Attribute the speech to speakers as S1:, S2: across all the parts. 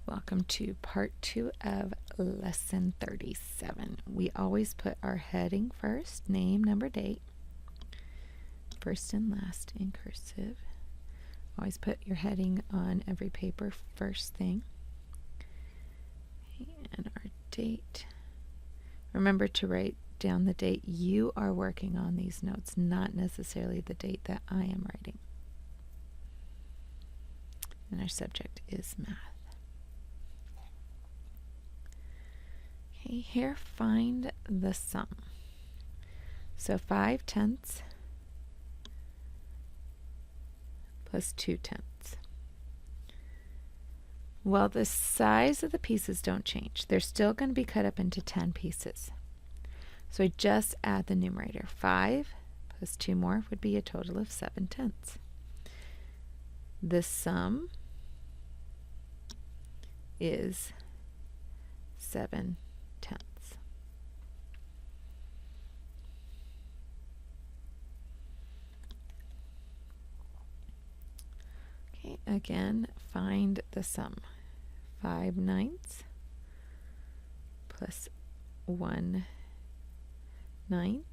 S1: Welcome to part 2 of lesson 37. We always put our heading first, name, number, date, first and last in cursive. Always put your heading on every paper first thing. And our date. Remember to write down the date you are working on these notes, not necessarily the date that I am writing. And our subject is math. Okay, here find the sum. So 5/10 plus 2/10. Well, the size of the pieces don't change. They're still going to be cut up into 10 pieces. So I just add the numerator. 5 plus 2 more would be a total of 7/10. The sum is 7/10. Okay, again, find the sum. 5/9 plus 1/9.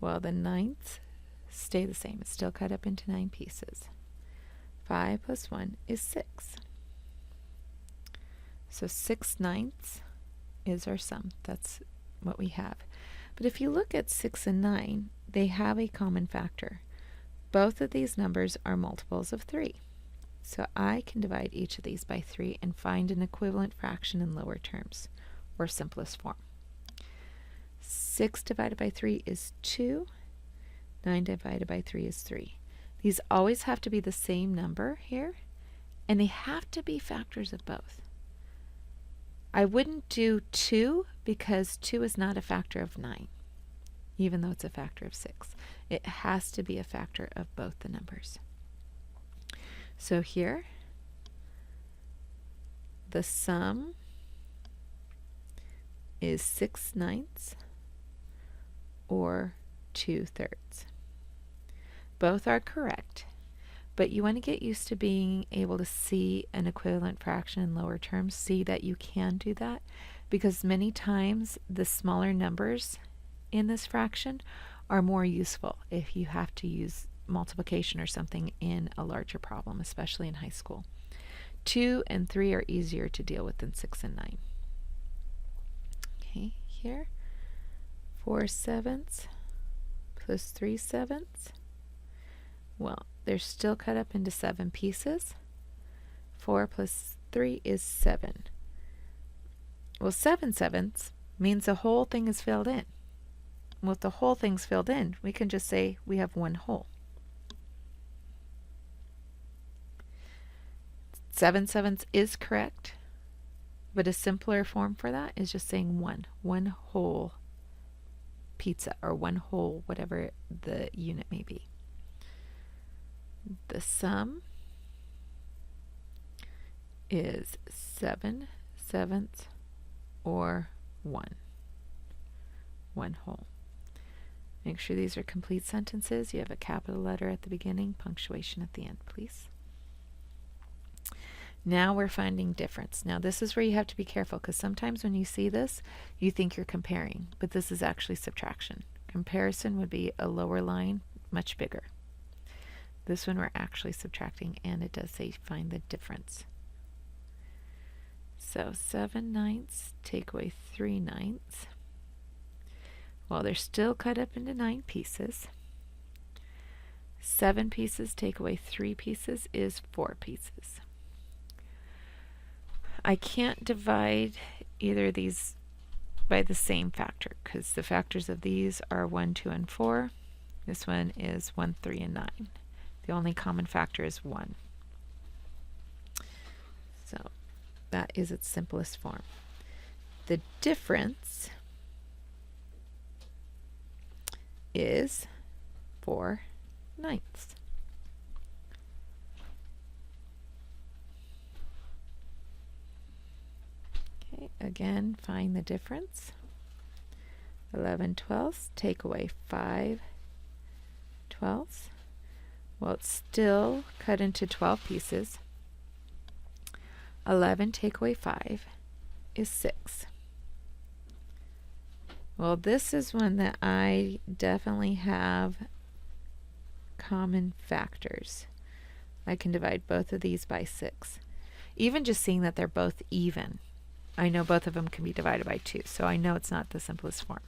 S1: Well, the ninths stay the same. It's still cut up into 9 pieces. 5 plus 1 is 6. So 6/9 is our sum. That's what we have. But if you look at 6 and 9, they have a common factor. Both of these numbers are multiples of 3. So I can divide each of these by 3 and find an equivalent fraction in lower terms, or simplest form. 6 divided by 3 is 2. 9 divided by 3 is 3. These always have to be the same number here, and they have to be factors of both. I wouldn't do 2 because 2 is not a factor of 9, even though it's a factor of 6. It has to be a factor of both the numbers. So here, the sum is 6/9 or 2/3. Both are correct, but you want to get used to being able to see an equivalent fraction in lower terms, see that you can do that, because many times the smaller numbers in this fraction are more useful if you have to use multiplication or something in a larger problem, especially in high school. 2 and 3 are easier to deal with than 6 and 9. Okay, here 4/7 plus 3/7. Well, they're still cut up into 7 pieces. 4 plus 3 is 7. Well, 7/7 means the whole thing is filled in. Well, if the whole thing's filled in, we can just say we have one whole. 7/7 is correct, but a simpler form for that is just saying one whole pizza, or one whole whatever the unit may be. The sum is 7/7 or 1 whole. Make sure these are complete sentences. You have a capital letter at the beginning, punctuation at the end, please. Now we're finding difference. Now this is where you have to be careful, because sometimes when you see this, you think you're comparing, but this is actually subtraction. Comparison would be a lower line, much bigger. This one we're actually subtracting, and it does say find the difference. So 7/9 take away 3/9. Well, they're still cut up into 9 pieces. 7 pieces take away 3 pieces is 4 pieces. I can't divide either of these by the same factor, because the factors of these are 1, 2, and 4. This one is 1, 3, and 9. The only common factor is 1. So that is its simplest form. The difference is 4/9. Okay, again, find the difference. 11/12 take away 5/12. Well, it's still cut into 12 pieces. 11 take away 5 is 6. Well, this is one that I definitely have common factors. I can divide both of these by 6. Even just seeing that they're both even, I know both of them can be divided by 2, so I know it's not the simplest form.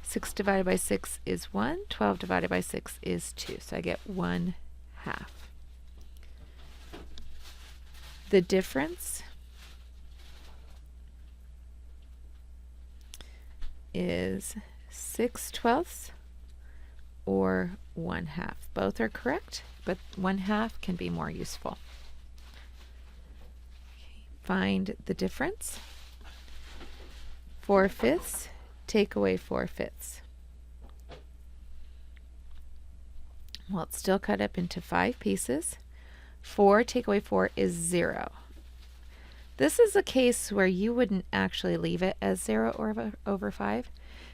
S1: 6 divided by 6 is 1. 12 divided by 6 is 2, so I get 1/2. The difference is 6/12 or 1/2. Both are correct, but 1/2 can be more useful. Okay. Find the difference. 4/5 take away 4/5. Well, it's still cut up into 5 pieces. 4 take away 4 is 0. This is a case where you wouldn't actually leave it as 0 or over 5,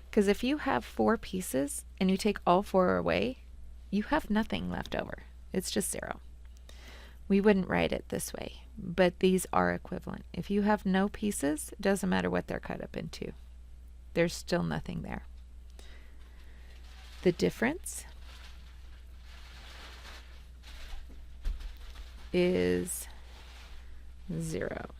S1: because if you have 4 pieces and you take all 4 away, you have nothing left over. It's just 0. We wouldn't write it this way, but these are equivalent. If you have no pieces, it doesn't matter what they're cut up into. There's still nothing there. The difference is 0.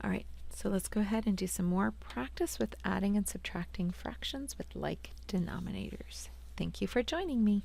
S1: All right, so let's go ahead and do some more practice with adding and subtracting fractions with like denominators. Thank you for joining me.